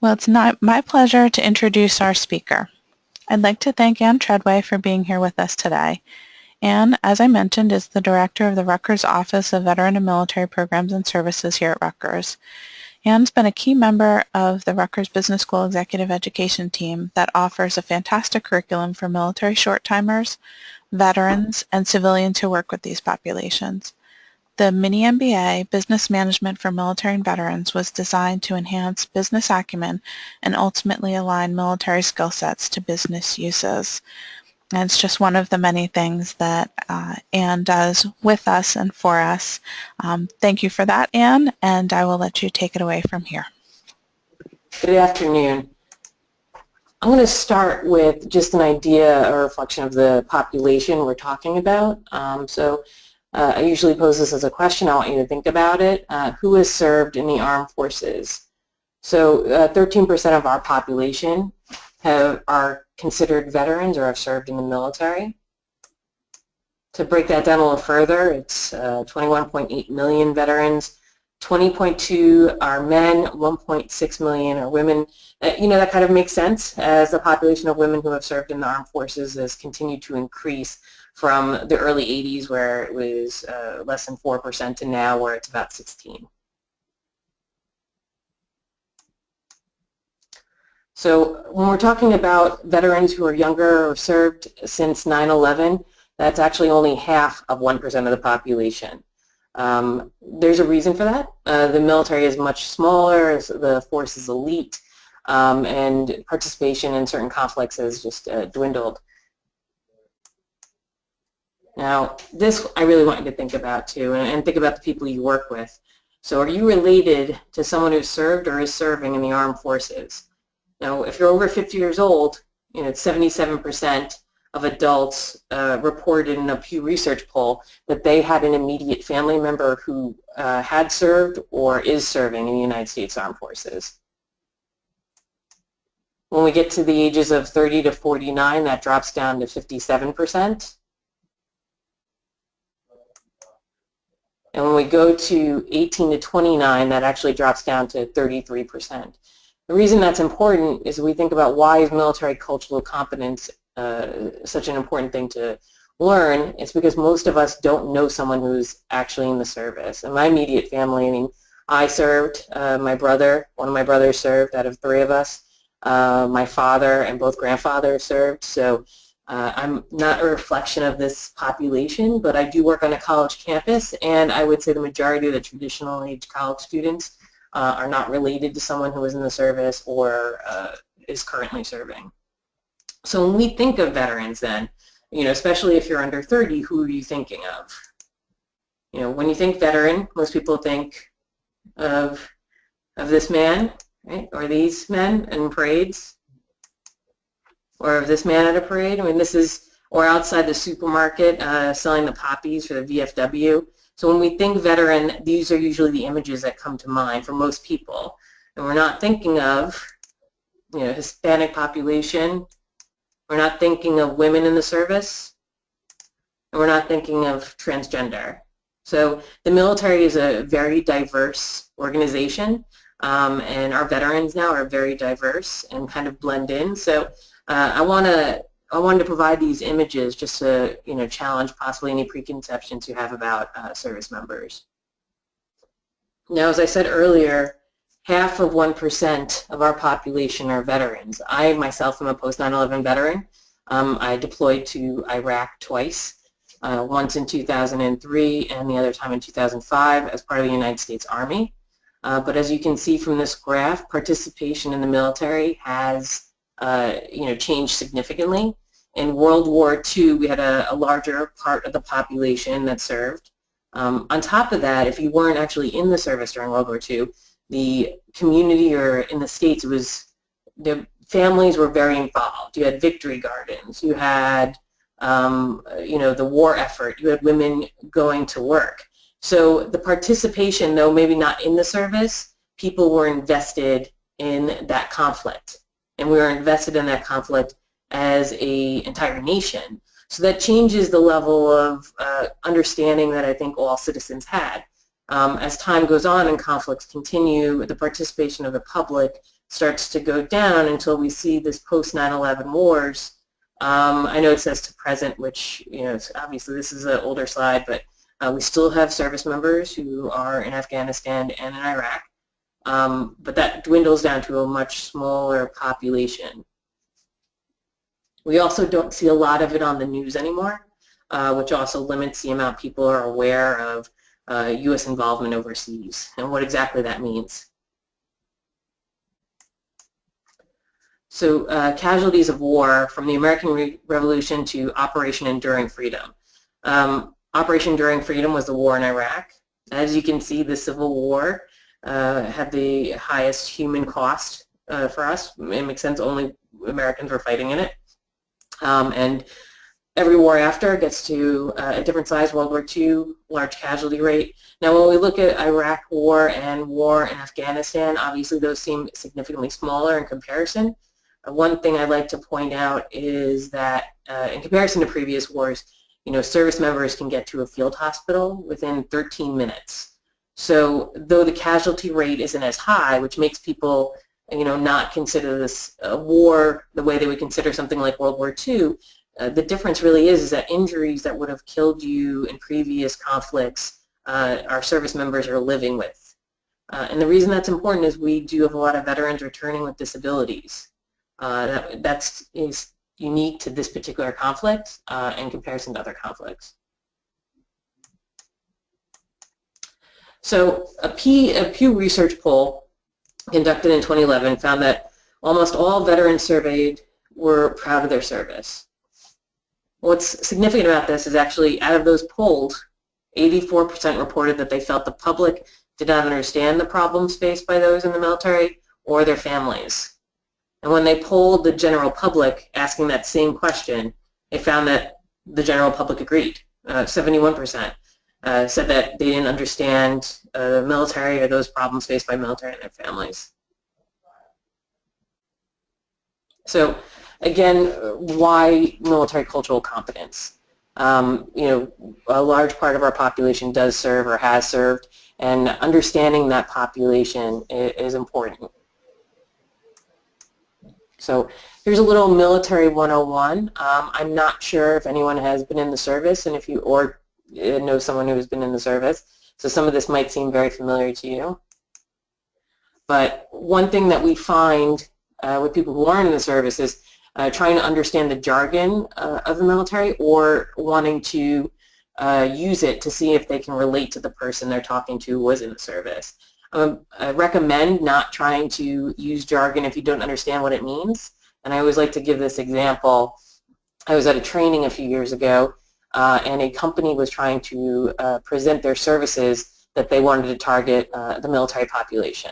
Well, it's not my pleasure to introduce our speaker. I'd like to thank Ann Treadway for being here with us today. Ann, as I mentioned, is the director of the Rutgers Office of Veteran and Military Programs and Services here at Rutgers. Ann's been a key member of the Rutgers Business School Executive Education team that offers a fantastic curriculum for military short-timers, veterans, and civilians who work with these populations. The mini MBA, Business Management for Military and Veterans, was designed to enhance business acumen and ultimately align military skill sets to business uses. And it's just one of the many things that Ann does with us and for us. Thank you for that, Ann, and I will let you take it away from here. Good afternoon. I'm going to start with just an idea or reflection of the population we're talking about. I usually pose this as a question. I want you to think about it. Who has served in the armed forces? So 13% of our population are considered veterans or have served in the military. To break that down a little further, it's 21.8 million veterans, 20.2 are men, 1.6 million are women. That kind of makes sense as the population of women who have served in the armed forces has continued to increase from the early 80s where it was less than 4% to now where it's about 16%. So when we're talking about veterans who are younger or served since 9/11, that's actually only half of 1% of the population. There's a reason for that. The military is much smaller, the force is elite, and participation in certain conflicts has just dwindled. Now, this I really want you to think about too, and think about the people you work with. So are you related to someone who's served or is serving in the armed forces? Now, if you're over 50 years old, it's 77% of adults reported in a Pew Research poll that they had an immediate family member who had served or is serving in the United States Armed Forces. When we get to the ages of 30 to 49, that drops down to 57%. And when we go to 18 to 29, that actually drops down to 33%. The reason that's important is we think about why is military cultural competence such an important thing to learn. It's because most of us don't know someone who's actually in the service. In my immediate family, I mean, I served, one of my brothers served out of 3 of us. My father and both grandfathers served, so I'm not a reflection of this population, but I do work on a college campus, and I would say the majority of the traditional age college students are not related to someone who is in the service or is currently serving. So when we think of veterans then, especially if you're under 30, who are you thinking of? When you think veteran, most people think of this man, right? Or these men in parades. Or of this man at a parade. I mean, or outside the supermarket selling the poppies for the VFW. So when we think veteran, these are usually the images that come to mind for most people. And we're not thinking of, Hispanic population. We're not thinking of women in the service. And we're not thinking of transgender. So the military is a very diverse organization, and our veterans now are very diverse and kind of blend in. So I wanted to provide these images just to challenge possibly any preconceptions you have about service members. Now, as I said earlier, half of 1% of our population are veterans. I myself am a post 9/11 veteran. I deployed to Iraq twice, once in 2003 and the other time in 2005 as part of the United States Army. But as you can see from this graph, participation in the military has changed significantly. In World War II, we had a larger part of the population that served. On top of that, if you weren't actually in the service during World War II, the community or in the States, the families were very involved. You had victory gardens. You had, the war effort. You had women going to work. So the participation, though maybe not in the service, people were invested in that conflict. And we were invested in that conflict as an entire nation. So that changes the level of understanding that I think all citizens had. As time goes on and conflicts continue, the participation of the public starts to go down until we see this post 9/11 wars. I know it says to present, which, obviously this is an older slide, but we still have service members who are in Afghanistan and in Iraq, but that dwindles down to a much smaller population. We also don't see a lot of it on the news anymore, which also limits the amount people are aware of U.S. involvement overseas and what exactly that means. So casualties of war from the American Revolution to Operation Enduring Freedom. Operation Enduring Freedom was the war in Iraq. As you can see, the Civil War had the highest human cost for us. It makes sense, only Americans were fighting in it. And every war after gets to a different size. World War II, large casualty rate. Now when we look at Iraq war and war in Afghanistan, obviously those seem significantly smaller in comparison. One thing I'd like to point out is that in comparison to previous wars, service members can get to a field hospital within 13 minutes. So though the casualty rate isn't as high, which makes people not consider this a war the way they would consider something like World War II, the difference really is that injuries that would have killed you in previous conflicts, our service members are living with. And the reason that's important is we do have a lot of veterans returning with disabilities. That is unique to this particular conflict in comparison to other conflicts. So a Pew Research poll conducted in 2011 found that almost all veterans surveyed were proud of their service. What's significant about this is actually out of those polled, 84% reported that they felt the public did not understand the problems faced by those in the military or their families. And when they polled the general public asking that same question, they found that the general public agreed. 71% said that they didn't understand the military or those problems faced by military and their families. So again, why military cultural competence? A large part of our population does serve or has served, and understanding that population is important. So here's a little military 101. I'm not sure if anyone has been in the service, and if you know someone who has been in the service, so some of this might seem very familiar to you. But one thing that we find with people who aren't in the service is trying to understand the jargon of the military, or wanting to use it to see if they can relate to the person they're talking to who was in the service. I recommend not trying to use jargon if you don't understand what it means. And I always like to give this example. I was at a training a few years ago, and a company was trying to present their services that they wanted to target the military population.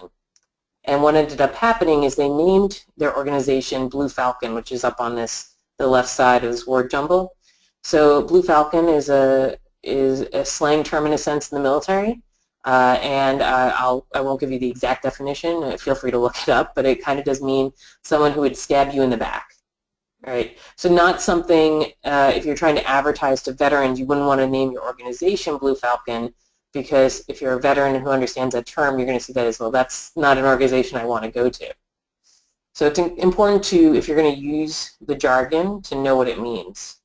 And what ended up happening is they named their organization Blue Falcon, which is up on the left side of this word jumble. So Blue Falcon is a slang term in a sense in the military. And I won't give you the exact definition. Feel free to look it up, but it kind of does mean someone who would stab you in the back. All right. So not something, if you're trying to advertise to veterans, you wouldn't want to name your organization Blue Falcon, because if you're a veteran who understands that term, you're going to see that as, well, that's not an organization I want to go to. So it's important to, if you're going to use the jargon, to know what it means.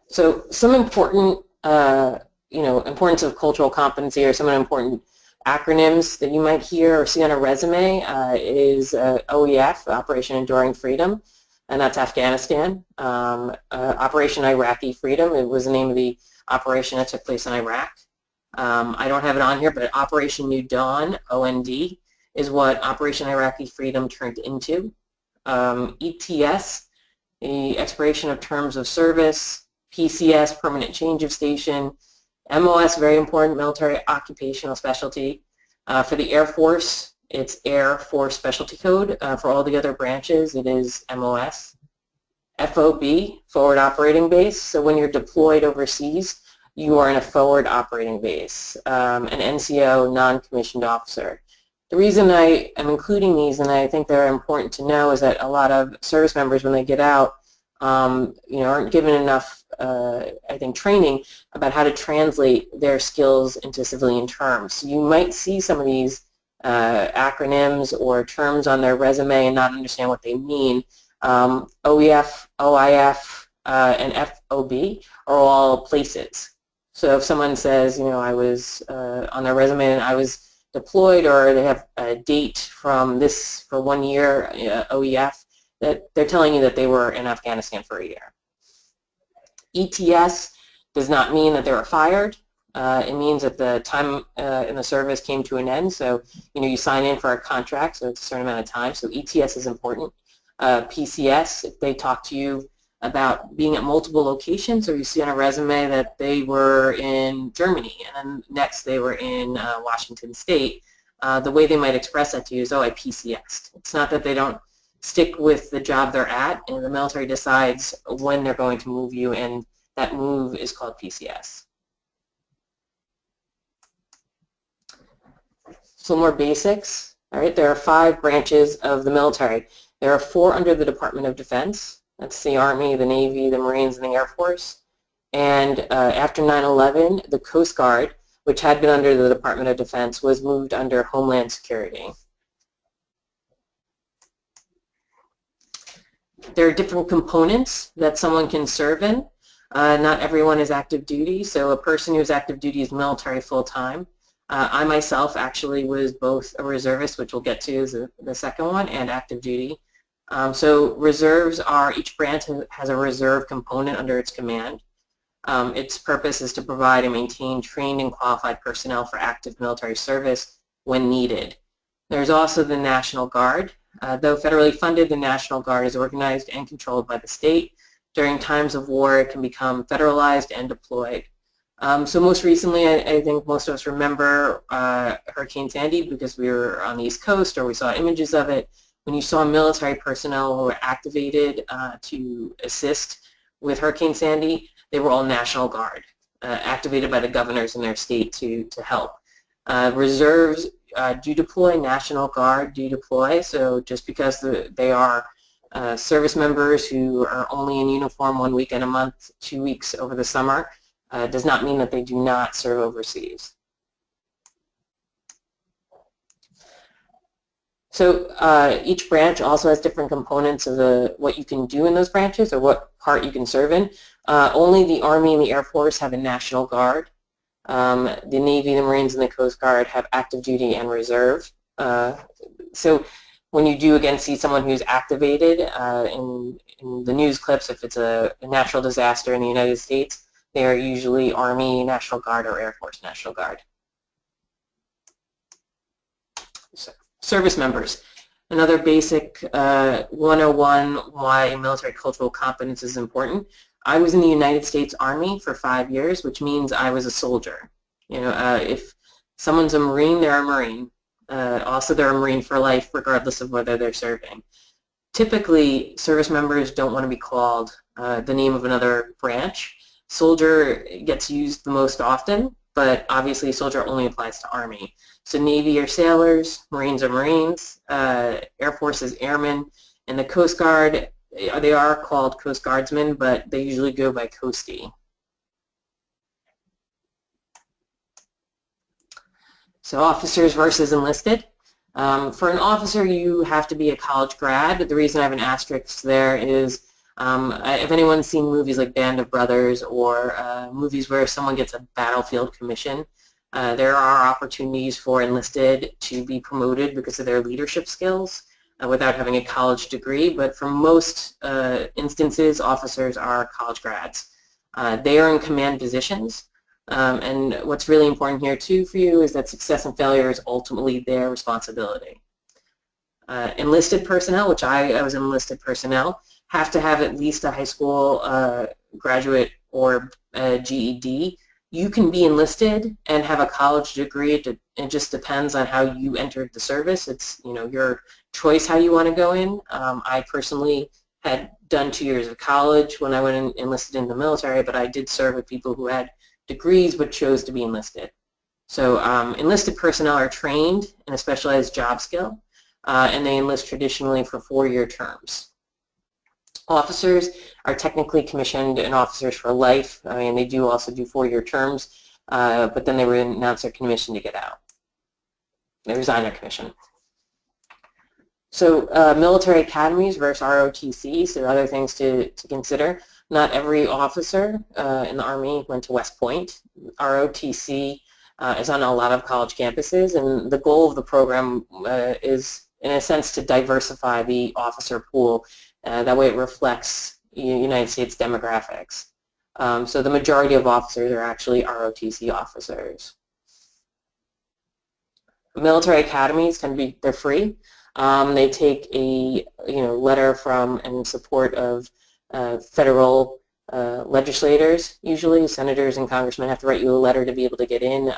So some important, importance of cultural competency, or some important acronyms that you might hear or see on a resume is OEF, Operation Enduring Freedom, and that's Afghanistan. Operation Iraqi Freedom, it was the name of the operation that took place in Iraq. I don't have it on here, but Operation New Dawn, OND, is what Operation Iraqi Freedom turned into. ETS, the expiration of terms of service. PCS, permanent change of station. MOS, very important, military occupational specialty. For the Air Force, it's Air Force Specialty Code. For all the other branches, it is MOS. FOB, forward operating base. So when you're deployed overseas, you are in a forward operating base. An NCO, non-commissioned officer. The reason I am including these, and I think they're important to know, is that a lot of service members, when they get out, aren't given enough, I think, training about how to translate their skills into civilian terms. So you might see some of these acronyms or terms on their resume and not understand what they mean. OEF, OIF, and FOB are all places. So if someone says, I was on their resume and I was deployed, or they have a date from this for 1 year, OEF, that they're telling you that they were in Afghanistan for a year. ETS does not mean that they were fired. It means that the time in the service came to an end. So, you sign in for a contract, so it's a certain amount of time. So ETS is important. PCS, if they talk to you about being at multiple locations, or you see on a resume that they were in Germany and then next they were in Washington State, the way they might express that to you is, oh, I PCS'd. It's not that they don't stick with the job they're at, and the military decides when they're going to move you, and that move is called PCS. So more basics. All right, there are 5 branches of the military. There are 4 under the Department of Defense. That's the Army, the Navy, the Marines, and the Air Force. And after 9/11, the Coast Guard, which had been under the Department of Defense, was moved under Homeland Security. There are different components that someone can serve in. Not everyone is active duty, so a person who is active duty is military full-time. I myself actually was both a reservist, which we'll get to as the second one, and active duty. So reserves are, each branch has a reserve component under its command. Its purpose is to provide and maintain trained and qualified personnel for active military service when needed. There's also the National Guard. Though federally funded, the National Guard is organized and controlled by the state. During times of war, it can become federalized and deployed. So most recently, I think most of us remember Hurricane Sandy because we were on the East Coast or we saw images of it. When you saw military personnel who were activated to assist with Hurricane Sandy, they were all National Guard, activated by the governors in their state to help. Reserves do deploy, National Guard do deploy, so just because they are service members who are only in uniform 1 weekend a month, 2 weeks over the summer, does not mean that they do not serve overseas. So each branch also has different components of what you can do in those branches or what part you can serve in. Only the Army and the Air Force have a National Guard. The Navy, the Marines, and the Coast Guard have active duty and reserve. So when you do again see someone who's activated in the news clips, if it's a natural disaster in the United States, they are usually Army National Guard or Air Force National Guard. So, service members. Another basic 101 why military cultural competence is important. I was in the United States Army for 5 years, which means I was a soldier. If someone's a Marine, they're a Marine. Also, they're a Marine for life, regardless of whether they're serving. Typically, service members don't want to be called the name of another branch. Soldier gets used the most often, but obviously soldier only applies to Army. So Navy are sailors, Marines are Marines, Air Force is airmen, and the Coast Guard, they are called Coast Guardsmen, but they usually go by Coastie. So officers versus enlisted. For an officer, you have to be a college grad. The reason I have an asterisk there is if anyone's seen movies like Band of Brothers or movies where someone gets a battlefield commission, there are opportunities for enlisted to be promoted because of their leadership skills without having a college degree, but for most instances, officers are college grads. They are in command positions, and what's really important here too for you is that success and failure is ultimately their responsibility. Enlisted personnel, which I was enlisted personnel, have to have at least a high school graduate or a GED. You can be enlisted and have a college degree. It just depends on how you entered the service. It's your choice how you want to go in. I personally had done 2 years of college when I went enlisted in the military, but I did serve with people who had degrees but chose to be enlisted. So enlisted personnel are trained in a specialized job skill, and they enlist traditionally for 4-year terms. Officers are technically commissioned and officers for life. I mean, they do also do 4-year terms, but then they renounce their commission to get out. They resign their commission. So military academies versus ROTCs, there are other things to consider. Not every officer in the Army went to West Point. ROTC is on a lot of college campuses, and the goal of the program is, in a sense, to diversify the officer pool. That way it reflects United States demographics. So the majority of officers are actually ROTC officers. Military academies they're free. They take a letter from and in support of federal legislators. Usually, senators and congressmen have to write you a letter to be able to get in.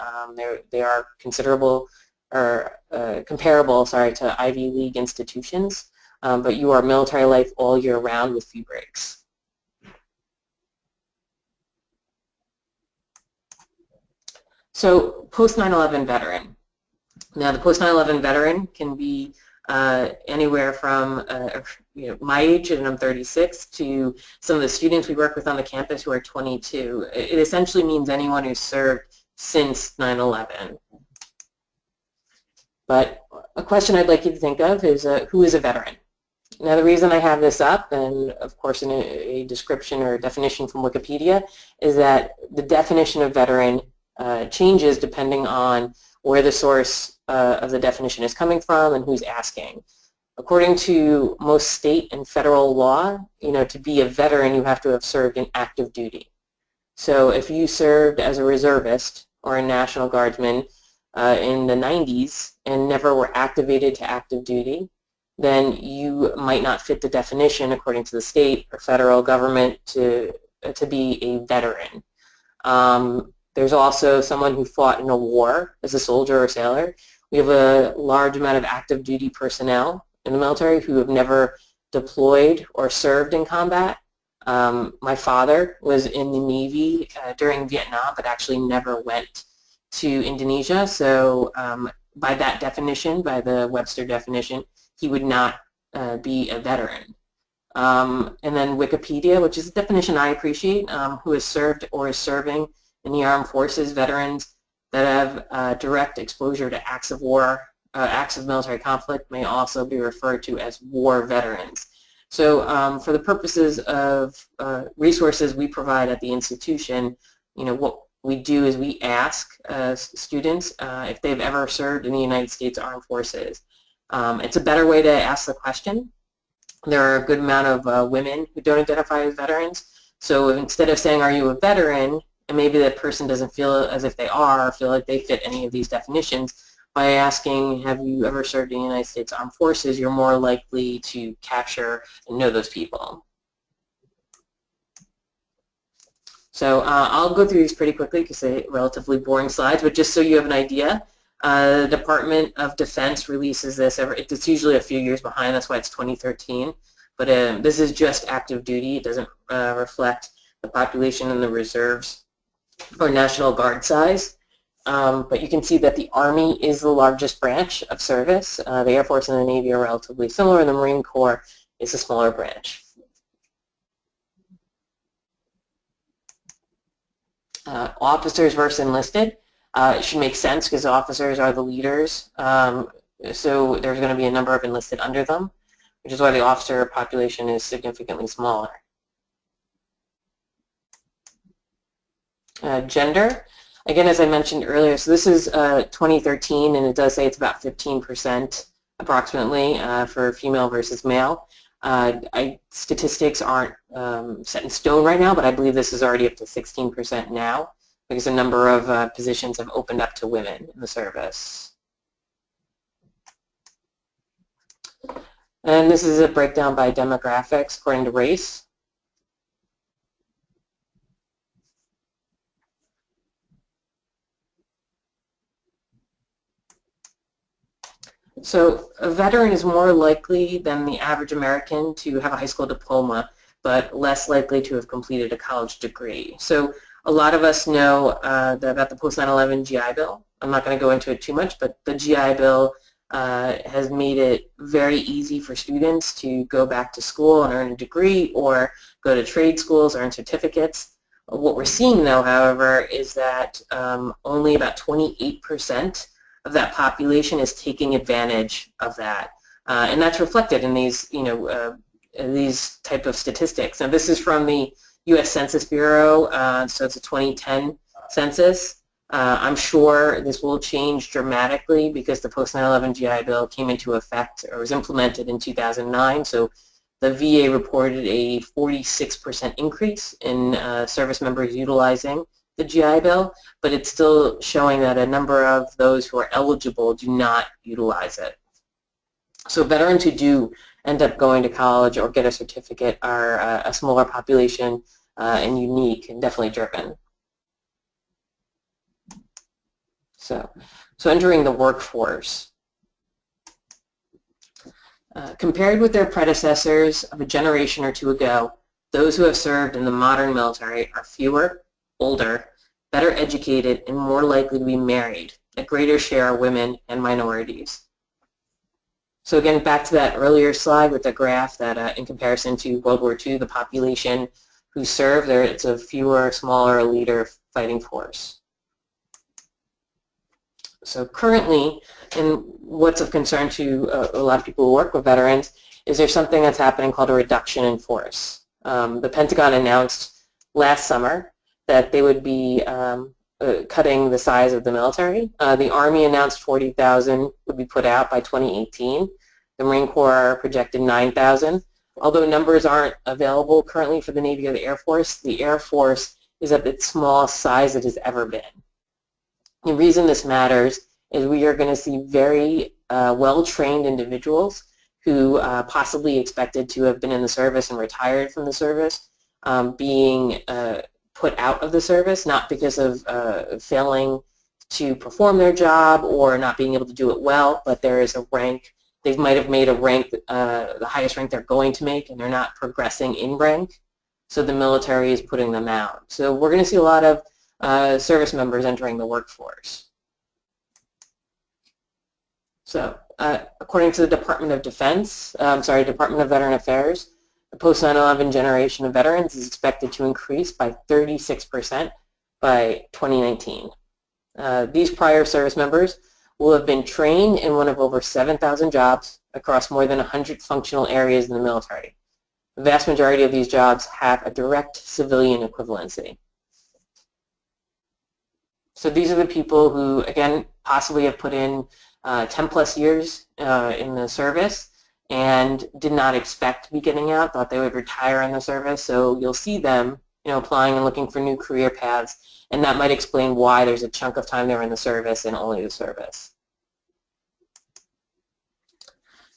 They are considerable or comparable, to Ivy League institutions, but you are military life all year round with few breaks. So, post 9/11 veteran. Now, the post 9/11 veteran can be anywhere from my age, and I'm 36, to some of the students we work with on the campus who are 22. It essentially means anyone who's served since 9/11. But a question I'd like you to think of is who is a veteran? Now, the reason I have this up, and of course in a description or a definition from Wikipedia, is that the definition of veteran changes depending on where the source of the definition is coming from and who's asking. According to most state and federal law, to be a veteran, you have to have served in active duty. So if you served as a reservist or a National Guardsman in the 90s and never were activated to active duty, then you might not fit the definition according to the state or federal government to be a veteran. There's also someone who fought in a war as a soldier or sailor. We have a large amount of active duty personnel in the military who have never deployed or served in combat. My father was in the Navy during Vietnam, but actually never went to Indonesia. So by that definition, by the Webster definition, he would not be a veteran. And then Wikipedia, which is a definition I appreciate, who has served or is serving in the armed forces, veterans that have direct exposure to acts of war, acts of military conflict may also be referred to as war veterans. So for the purposes of resources we provide at the institution, what we do is we ask students if they've ever served in the United States Armed Forces. It's a better way to ask the question. There are a good amount of women who don't identify as veterans. So instead of saying, are you a veteran, and maybe that person doesn't feel as if they are or feel like they fit any of these definitions, by asking, have you ever served in the United States Armed Forces, you're more likely to capture and know those people. So I'll go through these pretty quickly because they're relatively boring slides, but just so you have an idea, the Department of Defense releases this it's usually a few years behind, that's why it's 2013, but this is just active duty. It doesn't reflect the population in the reserves or National Guard size. But you can see that the Army is the largest branch of service. The Air Force and the Navy are relatively similar, and the Marine Corps is a smaller branch. Officers versus enlisted. It should make sense because officers are the leaders, so there's going to be a number of enlisted under them, which is why the officer population is significantly smaller. Gender. Again, as I mentioned earlier, so this is 2013, and it does say it's about 15% approximately for female versus male. Statistics aren't set in stone right now, but I believe this is already up to 16% now because a number of positions have opened up to women in the service. And this is a breakdown by demographics according to race. So a veteran is more likely than the average American to have a high school diploma, but less likely to have completed a college degree. So a lot of us know about the post 9/11 GI Bill. I'm not going to go into it too much, but the GI Bill has made it very easy for students to go back to school and earn a degree or go to trade schools, earn certificates. What we're seeing, though, however, is that only about 28% of that population is taking advantage of that, and that's reflected in these, these type of statistics. Now, this is from the U.S. Census Bureau, so it's a 2010 census. I'm sure this will change dramatically because the post-9/11 GI Bill came into effect or was implemented in 2009. So the VA reported a 46% increase in service members utilizing the GI Bill, but it's still showing that a number of those who are eligible do not utilize it. So veterans who do end up going to college or get a certificate are a smaller population and unique and definitely driven. So entering the workforce. Compared with their predecessors of a generation or two ago, those who have served in the modern military are fewer, older, better educated, and more likely to be married. A greater share are women and minorities. So again, back to that earlier slide with the graph that in comparison to World War II, the population who served, it's a fewer, smaller, leader fighting force. So currently, and what's of concern to a lot of people who work with veterans, is there's something that's happening called a reduction in force. The Pentagon announced last summer that they would be cutting the size of the military. The Army announced 40,000 would be put out by 2018. The Marine Corps projected 9,000. Although numbers aren't available currently for the Navy or the Air Force is at its smallest size it has ever been. The reason this matters is we are going to see very well-trained individuals who possibly expected to have been in the service and retired from the service being put out of the service, not because of failing to perform their job or not being able to do it well, but there is a rank. They might have made a rank, the highest rank they're going to make, and they're not progressing in rank, so the military is putting them out. So we're going to see a lot of service members entering the workforce. So according to the Department of Defense, Department of Veteran Affairs, the post-9/11 generation of veterans is expected to increase by 36% by 2019. These prior service members will have been trained in one of over 7,000 jobs across more than 100 functional areas in the military. The vast majority of these jobs have a direct civilian equivalency. So these are the people who, again, possibly have put in 10 plus years in the service and did not expect to be getting out, thought they would retire in the service. So you'll see them, applying and looking for new career paths, and that might explain why there's a chunk of time they're in the service and only the service.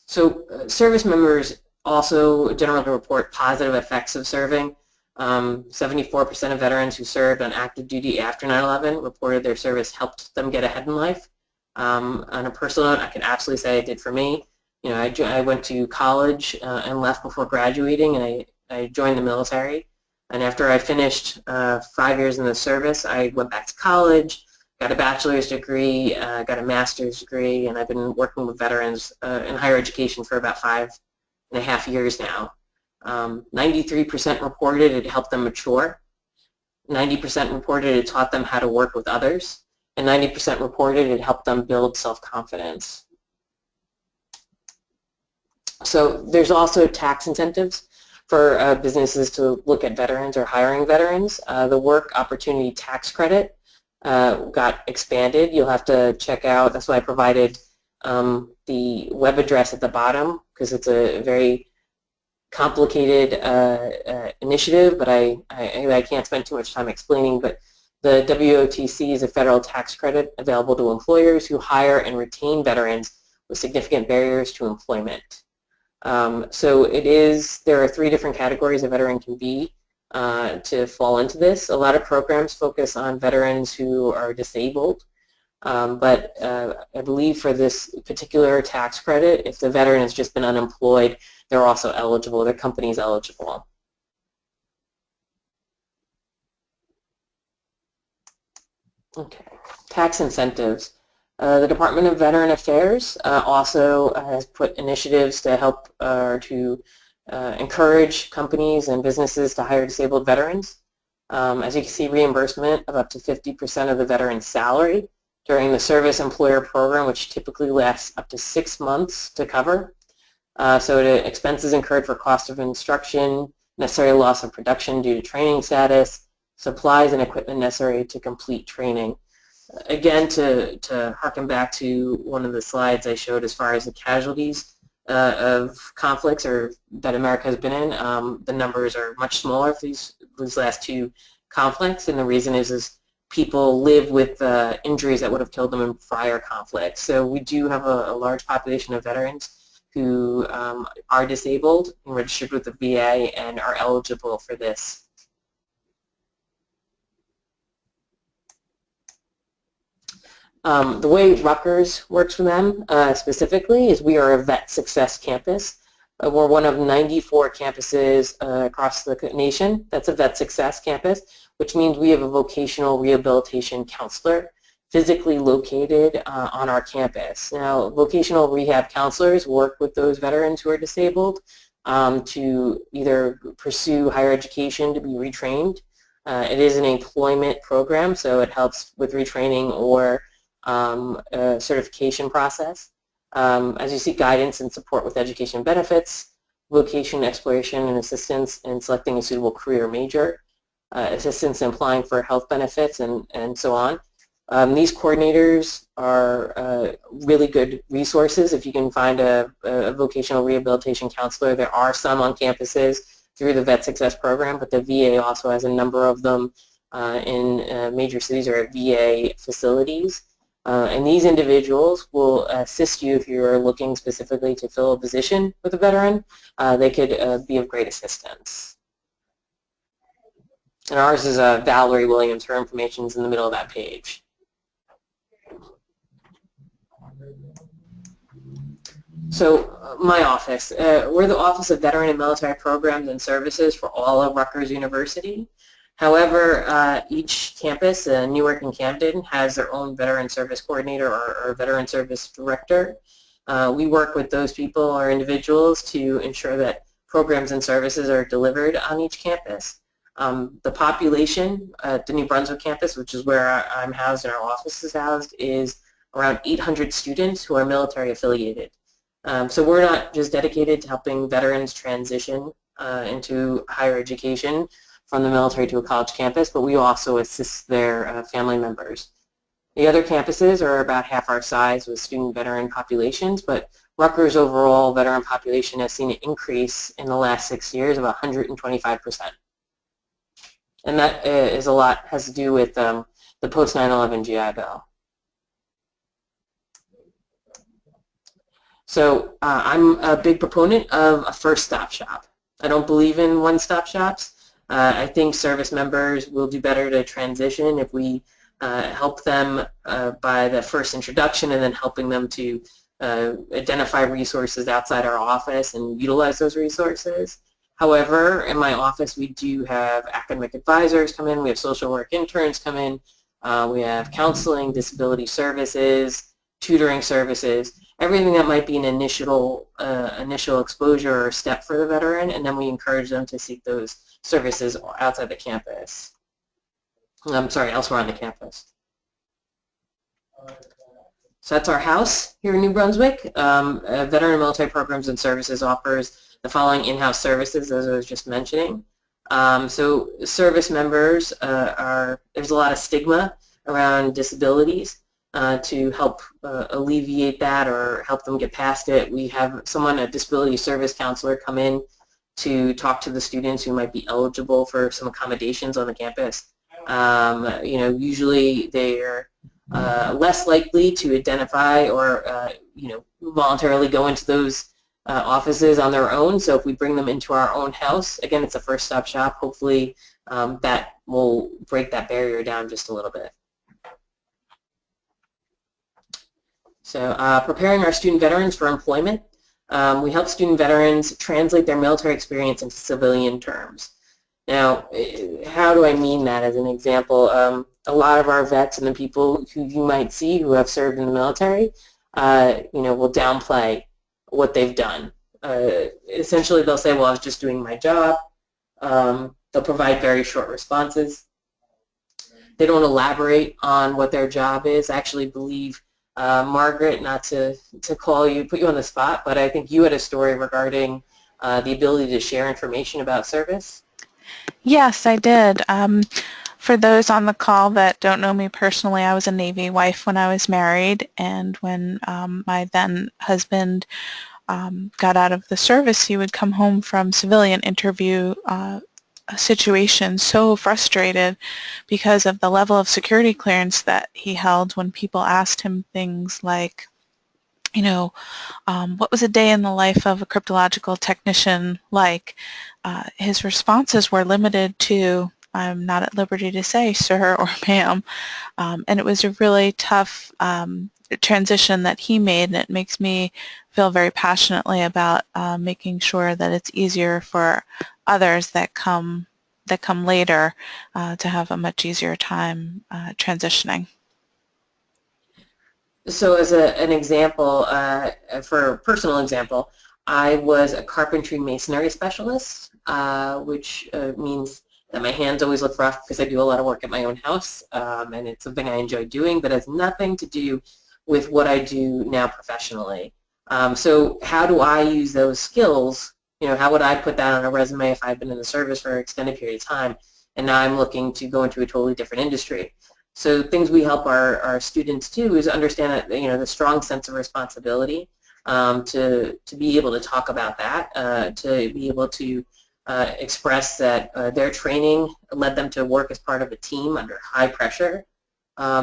So service members also generally report positive effects of serving. 74% of veterans who served on active duty after 9/11 reported their service helped them get ahead in life. On a personal note, I can absolutely say it did for me. I went to college and left before graduating, and I joined the military. And after I finished 5 years in the service, I went back to college, got a bachelor's degree, got a master's degree, and I've been working with veterans in higher education for about 5.5 years now. 93% reported it helped them mature. 90% reported it taught them how to work with others. And 90% reported it helped them build self-confidence. So there's also tax incentives for businesses to look at veterans or hiring veterans. The Work Opportunity Tax Credit got expanded. You'll have to check out, that's why I provided the web address at the bottom, because it's a very complicated initiative, but I can't spend too much time explaining, but the WOTC is a federal tax credit available to employers who hire and retain veterans with significant barriers to employment. So there are 3 different categories a veteran can be to fall into this. A lot of programs focus on veterans who are disabled, but I believe for this particular tax credit, if the veteran has just been unemployed, they're also eligible, their company's eligible. Okay, tax incentives. The Department of Veteran Affairs also has put initiatives to help to encourage companies and businesses to hire disabled veterans. As you can see, reimbursement of up to 50% of the veteran's salary during the service employer program, which typically lasts up to 6 months to cover. So the expenses incurred for cost of instruction, necessary loss of production due to training status, supplies and equipment necessary to complete training. Again, to harken back to one of the slides I showed as far as the casualties of conflicts that America has been in, the numbers are much smaller for these last two conflicts, and the reason is people live with injuries that would have killed them in prior conflicts. So we do have a large population of veterans who are disabled and registered with the VA and are eligible for this. The way Rutgers works for them specifically is we are a Vet Success campus. We're one of 94 campuses across the nation. That's a Vet Success campus, which means we have a vocational rehabilitation counselor physically located on our campus. Now, vocational rehab counselors work with those veterans who are disabled to either pursue higher education to be retrained. It is an employment program, so it helps with retraining or certification process. As you see, guidance and support with education benefits, vocation exploration and assistance in selecting a suitable career major, assistance in applying for health benefits, and so on. These coordinators are really good resources. If you can find a vocational rehabilitation counselor, there are some on campuses through the Vet Success program, but the VA also has a number of them in major cities or at VA facilities. And these individuals will assist you if you're looking specifically to fill a position with a veteran. They could be of great assistance. And ours is Valerie Williams. Her information is in the middle of that page. So my office, we're the Office of Veteran and Military Programs and Services for all of Rutgers University. However, each campus, Newark and Camden, has their own veteran service coordinator or veteran service director. We work with those people or individuals to ensure that programs and services are delivered on each campus. The population at the New Brunswick campus, which is where I'm housed and our office is housed, is around 800 students who are military affiliated. So we're not just dedicated to helping veterans transition into higher education from the military to a college campus, but we also assist their family members. The other campuses are about half our size with student veteran populations, but Rutgers' overall veteran population has seen an increase in the last 6 years of 125%. And that is a lot, has to do with the post-9/11 GI Bill. So I'm a big proponent of a first-stop shop. I don't believe in one-stop shops. I think service members will do better to transition if we help them by the first introduction and then helping them to identify resources outside our office and utilize those resources. However, in my office we do have academic advisors come in, we have social work interns come in, we have counseling, disability services, tutoring services, everything that might be an initial exposure or step for the veteran, and then we encourage them to seek those services outside the campus. I'm sorry, elsewhere on the campus. So that's our house here in New Brunswick. Veteran and Military Programs and Services offers the following in-house services, as I was just mentioning. So service members there's a lot of stigma around disabilities. To help alleviate that or help them get past it, we have someone, a disability service counselor, come in to talk to the students who might be eligible for some accommodations on the campus. Usually they're less likely to identify or voluntarily go into those offices on their own. So if we bring them into our own house, again, it's a first-stop shop. Hopefully that will break that barrier down just a little bit. So preparing our student veterans for employment. We help student veterans translate their military experience into civilian terms. Now, how do I mean that as an example? a lot of our vets and the people who you might see who have served in the military, will downplay what they've done. Essentially, they'll say, well, I was just doing my job. They'll provide very short responses. They don't elaborate on what their job is. I actually believe, Margaret, not to put you on the spot, but I think you had a story regarding the ability to share information about service. Yes, I did. For those on the call that don't know me personally, I was a Navy wife when I was married, and when my then husband got out of the service, he would come home from civilian interview situation so frustrated because of the level of security clearance that he held when people asked him things like, what was a day in the life of a cryptological technician like? His responses were limited to, I'm not at liberty to say, sir or ma'am. And it was a really tough transition that he made, and it makes me feel very passionately about making sure that it's easier for others that come later to have a much easier time transitioning. So as an example, for a personal example, I was a carpentry masonry specialist, which means that my hands always look rough because I do a lot of work at my own house, and it's something I enjoy doing, but it has nothing to do with what I do now professionally. So how do I use those skills? How would I put that on a resume if I've been in the service for an extended period of time, and now I'm looking to go into a totally different industry? So things we help our students do is understand that, the strong sense of responsibility to be able to talk about that, to be able to express that their training led them to work as part of a team under high pressure.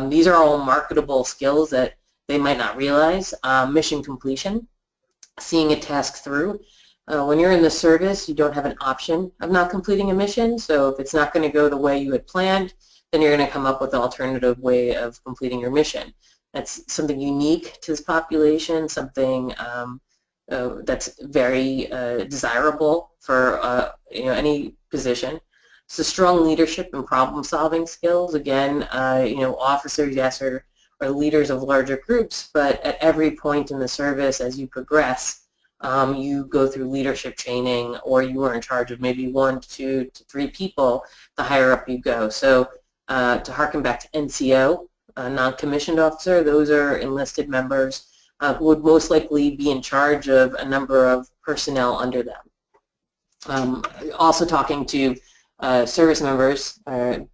These are all marketable skills that they might not realize. Mission completion, seeing a task through. When you're in the service, you don't have an option of not completing a mission, so if it's not going to go the way you had planned, then you're going to come up with an alternative way of completing your mission. That's something unique to this population, something that's very desirable for any position. So strong leadership and problem-solving skills. Again, officers, yes, are leaders of larger groups, but at every point in the service, as you progress, you go through leadership training, or you are in charge of maybe 1, 2 to 3 people the higher up you go. So to harken back to NCO, non-commissioned officer, those are enlisted members who would most likely be in charge of a number of personnel under them. Also talking to service members,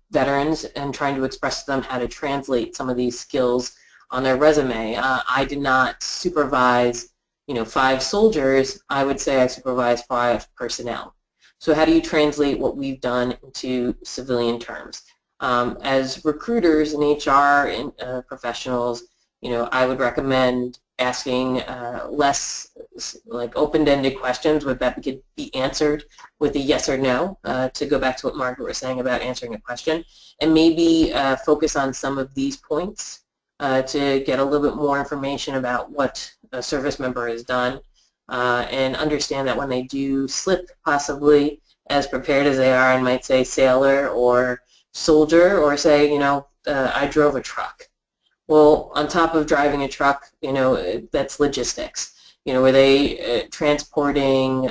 veterans, and trying to express to them how to translate some of these skills on their resume. I did not supervise 5 soldiers. I would say I supervised 5 personnel. So how do you translate what we've done into civilian terms? As recruiters and HR professionals, I would recommend asking less like open-ended questions where that could be answered with a yes or no, to go back to what Margaret was saying about answering a question, and maybe focus on some of these points to get a little bit more information about what a service member has done, and understand that when they do slip, possibly as prepared as they are, and might say sailor or soldier, or say, I drove a truck. Well, on top of driving a truck, that's logistics. Were they transporting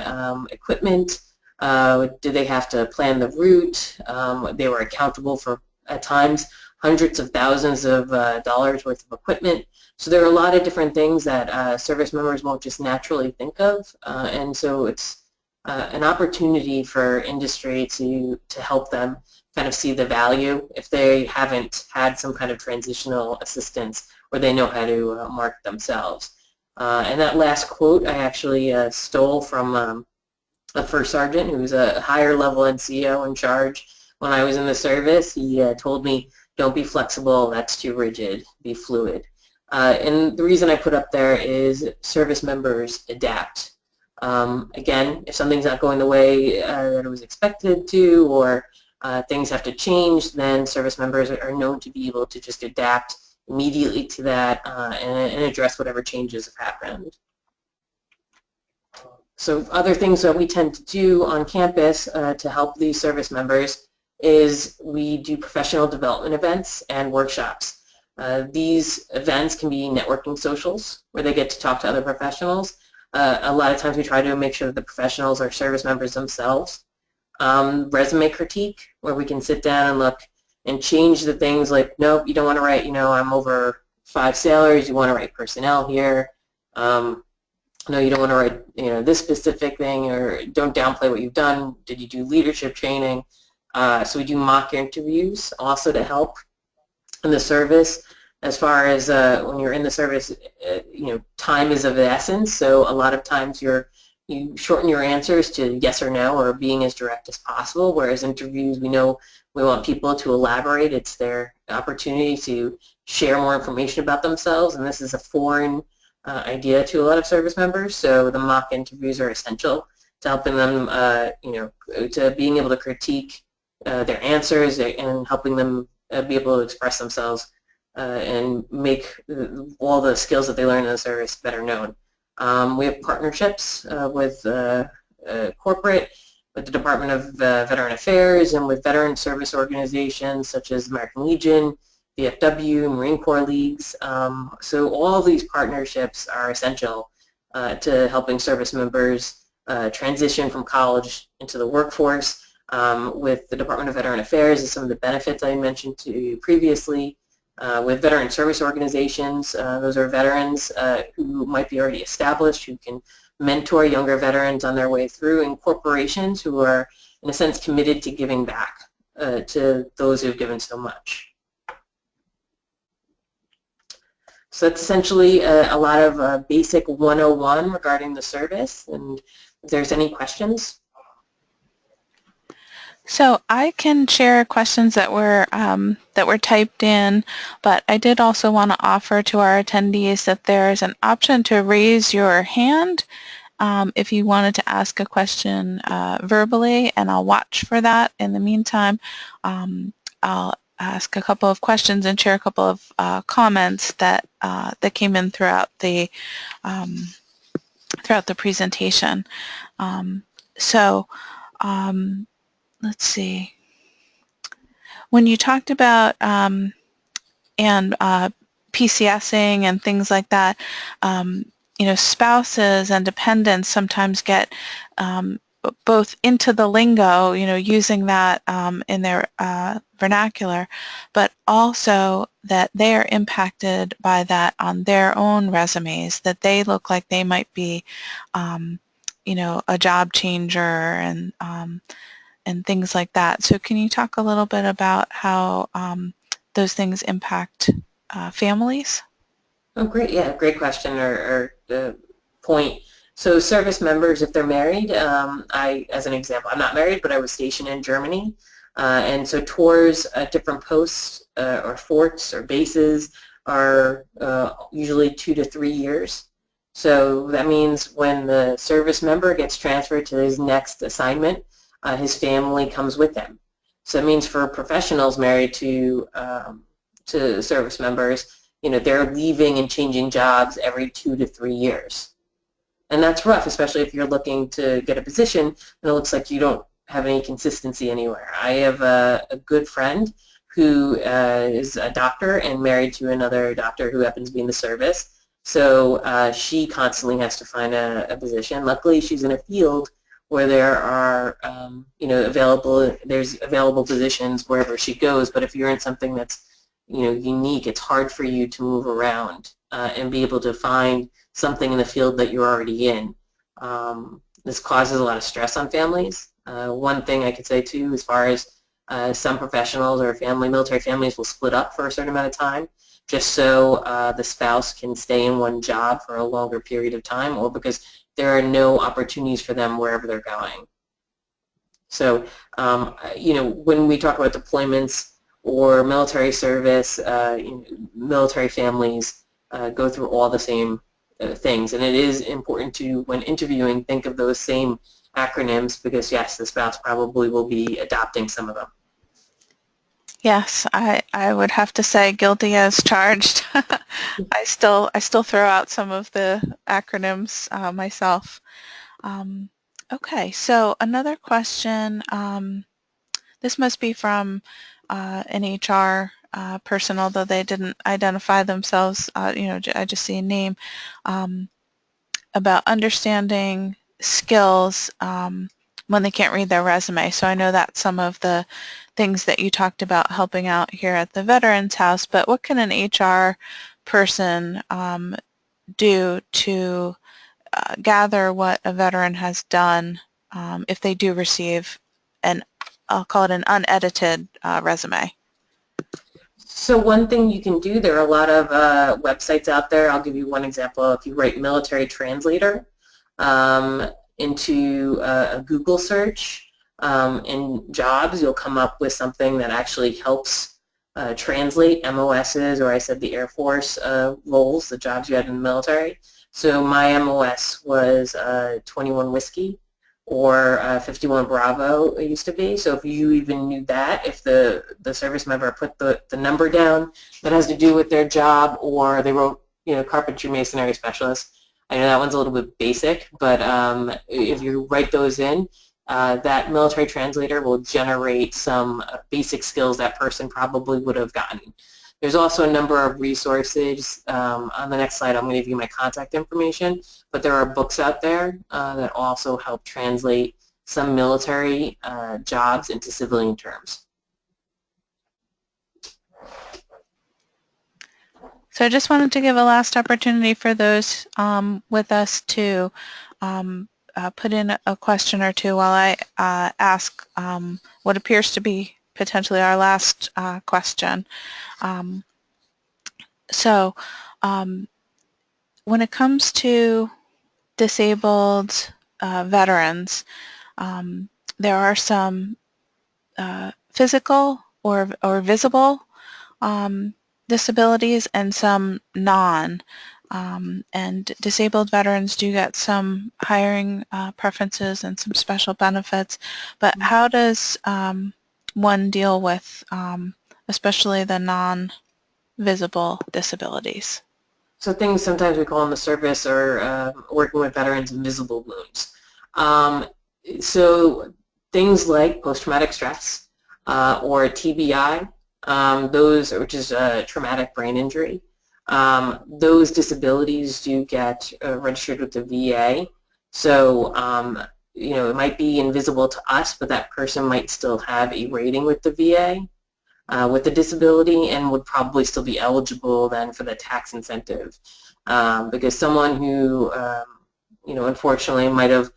equipment? Did they have to plan the route? They were accountable for, at times, hundreds of thousands of dollars worth of equipment. So there are a lot of different things that service members won't just naturally think of, and so it's an opportunity for industry to help them kind of see the value if they haven't had some kind of transitional assistance where they know how to market themselves. And that last quote I actually stole from a first sergeant who was a higher level NCO in charge when I was in the service. He told me, don't be flexible, that's too rigid, be fluid. And the reason I put up there is service members adapt. Again, if something's not going the way that it was expected to, or things have to change, then service members are known to be able to just adapt immediately to that and address whatever changes have happened. So other things that we tend to do on campus to help these service members, is we do professional development events and workshops. These events can be networking socials where they get to talk to other professionals. A lot of times we try to make sure that the professionals are service members themselves. Resume critique, where we can sit down and look and change the things like, nope, you don't want to write, I'm over 5 sailors, you want to write personnel here. No, you don't want to write, this specific thing, or don't downplay what you've done. Did you do leadership training? So we do mock interviews also to help in the service. As far as when you're in the service, time is of the essence. So a lot of times you shorten your answers to yes or no, or being as direct as possible. Whereas interviews, we know we want people to elaborate. It's their opportunity to share more information about themselves, and this is a foreign idea to a lot of service members. So the mock interviews are essential to helping them, to being able to critique their answers and helping them be able to express themselves and make all the skills that they learn in the service better known. We have partnerships with corporate, with the Department of Veteran Affairs, and with veteran service organizations such as American Legion, VFW, Marine Corps Leagues. So all of these partnerships are essential to helping service members transition from college into the workforce. With the Department of Veteran Affairs and some of the benefits I mentioned to you previously. With veteran service organizations, those are veterans who might be already established, who can mentor younger veterans on their way through, and corporations who are, in a sense, committed to giving back to those who have given so much. So that's essentially a lot of basic 101 regarding the service, and if there's any questions. So I can share questions that were typed in, but I did also want to offer to our attendees that there's an option to raise your hand if you wanted to ask a question verbally, and I'll watch for that. In the meantime, I'll ask a couple of questions and share a couple of comments that came in throughout the presentation. Let's see. When you talked about PCSing and things like that, spouses and dependents sometimes get both into the lingo, using that in their vernacular, but also that they are impacted by that on their own resumes, that they look like they might be, a job changer and things like that. So can you talk a little bit about how those things impact families? Oh, great. Yeah, great question or point. So service members, if they're married, as an example, I'm not married, but I was stationed in Germany. And so tours at different posts or forts or bases are usually 2 to 3 years. So that means when the service member gets transferred to his next assignment, his family comes with him. So that means for professionals married to service members, they're leaving and changing jobs every 2 to 3 years. And that's rough, especially if you're looking to get a position and it looks like you don't have any consistency anywhere. I have a good friend who is a doctor and married to another doctor who happens to be in the service. So she constantly has to find a position. Luckily, she's in a field where there are, there's available positions wherever she goes. But if you're in something that's, unique, it's hard for you to move around and be able to find something in the field that you're already in. This causes a lot of stress on families. One thing I could say too, as far as some professionals or military families will split up for a certain amount of time, just so the spouse can stay in one job for a longer period of time, or because there are no opportunities for them wherever they're going. So, when we talk about deployments or military service, military families go through all the same things, and it is important to, when interviewing, think of those same acronyms, because yes, the spouse probably will be adopting some of them. Yes, I would have to say guilty as charged. I still throw out some of the acronyms myself. Okay, so another question this must be from an HR person, although they didn't identify themselves, I just see a name, about understanding skills when they can't read their resume. So I know that's some of the things that you talked about helping out here at the Veterans House, but what can an HR person do to gather what a veteran has done if they do receive I'll call it an unedited resume? So one thing you can do, there are a lot of websites out there. I'll give you one example. If you write military translator into a Google search in jobs, you'll come up with something that actually helps translate MOSs, or I said the Air Force roles, the jobs you had in the military. So my MOS was 21 Whiskey, or 51 Bravo it used to be. So if you even knew that, if the service member put the number down that has to do with their job, or they wrote, carpentry masonry specialist. I know that one's a little bit basic, but if you write those in, that military translator will generate some basic skills that person probably would have gotten. There's also a number of resources. On the next slide, I'm going to give you my contact information, but there are books out there that also help translate some military jobs into civilian terms. So I just wanted to give a last opportunity for those with us to put in a question or two while I ask what appears to be potentially our last question. So when it comes to disabled veterans, there are some physical or visible disabilities and some non. And disabled veterans do get some hiring preferences and some special benefits, but how does one deal with especially the non-visible disabilities? So things sometimes we call in the service, or working with veterans, invisible wounds. So things like post-traumatic stress or TBI, which is a traumatic brain injury, those disabilities do get registered with the VA. So it might be invisible to us, but that person might still have a rating with the VA. With the disability, and would probably still be eligible then for the tax incentive, because someone who unfortunately might have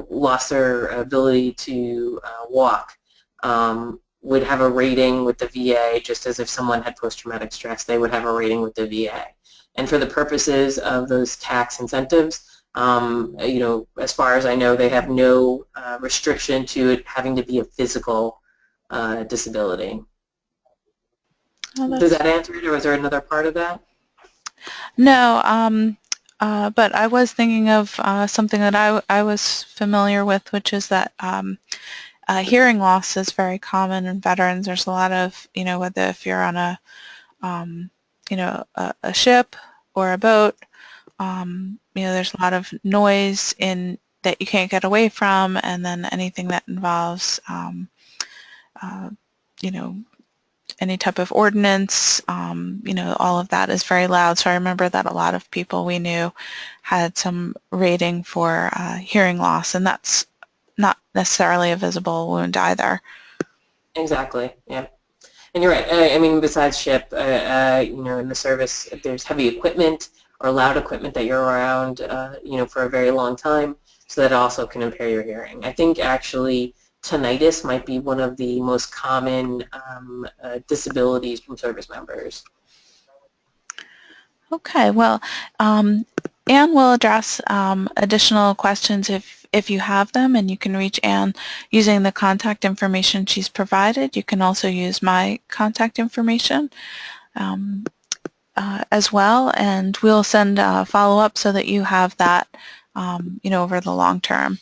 lost their ability to walk would have a rating with the VA, just as if someone had post-traumatic stress, they would have a rating with the VA. And for the purposes of those tax incentives, as far as I know, they have no restriction to it having to be a physical disability. Does that answer it, or was there another part of that? No, but I was thinking of something that I was familiar with, which is that hearing loss is very common in veterans. There's a lot of, whether if you're on a ship or a boat, there's a lot of noise that you can't get away from, and then anything that involves any type of ordinance, all of that is very loud. So I remember that a lot of people we knew had some rating for hearing loss, and that's not necessarily a visible wound either. Exactly, yeah. And you're right. I mean, besides ship, in the service, if there's heavy equipment or loud equipment that you're around, for a very long time, so that also can impair your hearing. I think actually tinnitus might be one of the most common disabilities from service members. Okay, well, Anne will address additional questions if you have them, and you can reach Anne using the contact information she's provided. You can also use my contact information as well, and we'll send a follow-up so that you have that over the long term.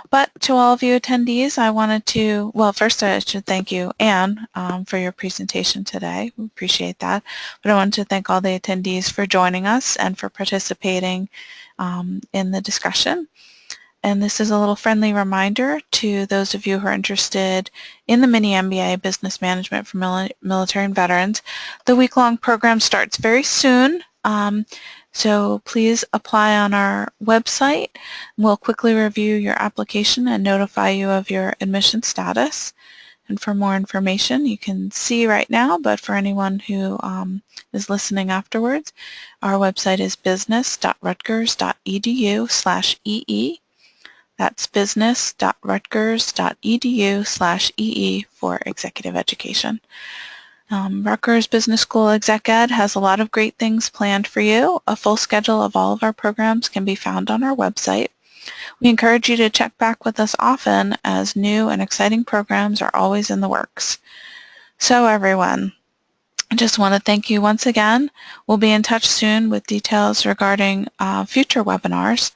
But to all of you attendees, I wanted to, well, first I should thank you, Anne, for your presentation today. We appreciate that. But I wanted to thank all the attendees for joining us and for participating in the discussion. And this is a little friendly reminder to those of you who are interested in the mini MBA Business Management for Military and Veterans. The week-long program starts very soon, so please apply on our website. We'll quickly review your application and notify you of your admission status. And for more information, you can see right now, but for anyone who is listening afterwards, our website is business.rutgers.edu/EE. That's business.rutgers.edu/EE for executive education. Rutgers Business School Exec Ed has a lot of great things planned for you. A full schedule of all of our programs can be found on our website. We encourage you to check back with us often, as new and exciting programs are always in the works. So everyone, I just want to thank you once again. We'll be in touch soon with details regarding future webinars.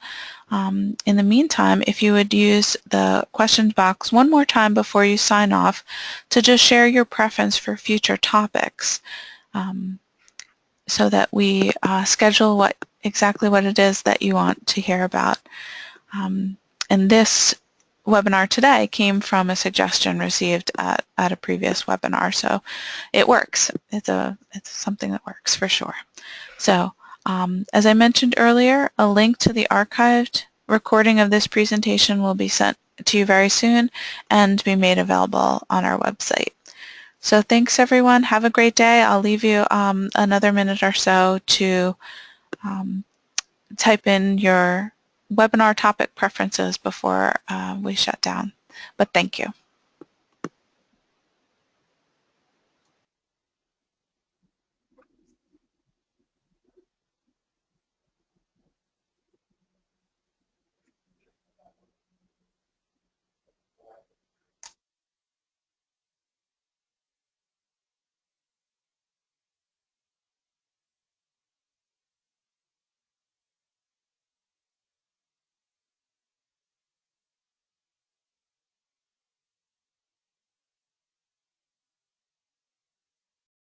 In the meantime, if you would use the questions box one more time before you sign off to just share your preference for future topics, so that we schedule exactly what it is that you want to hear about. And this webinar today came from a suggestion received at a previous webinar, so it works. It's something that works for sure. So as I mentioned earlier, a link to the archived recording of this presentation will be sent to you very soon and be made available on our website. So thanks everyone. Have a great day. I'll leave you another minute or so to type in your webinar topic preferences before we shut down. But thank you.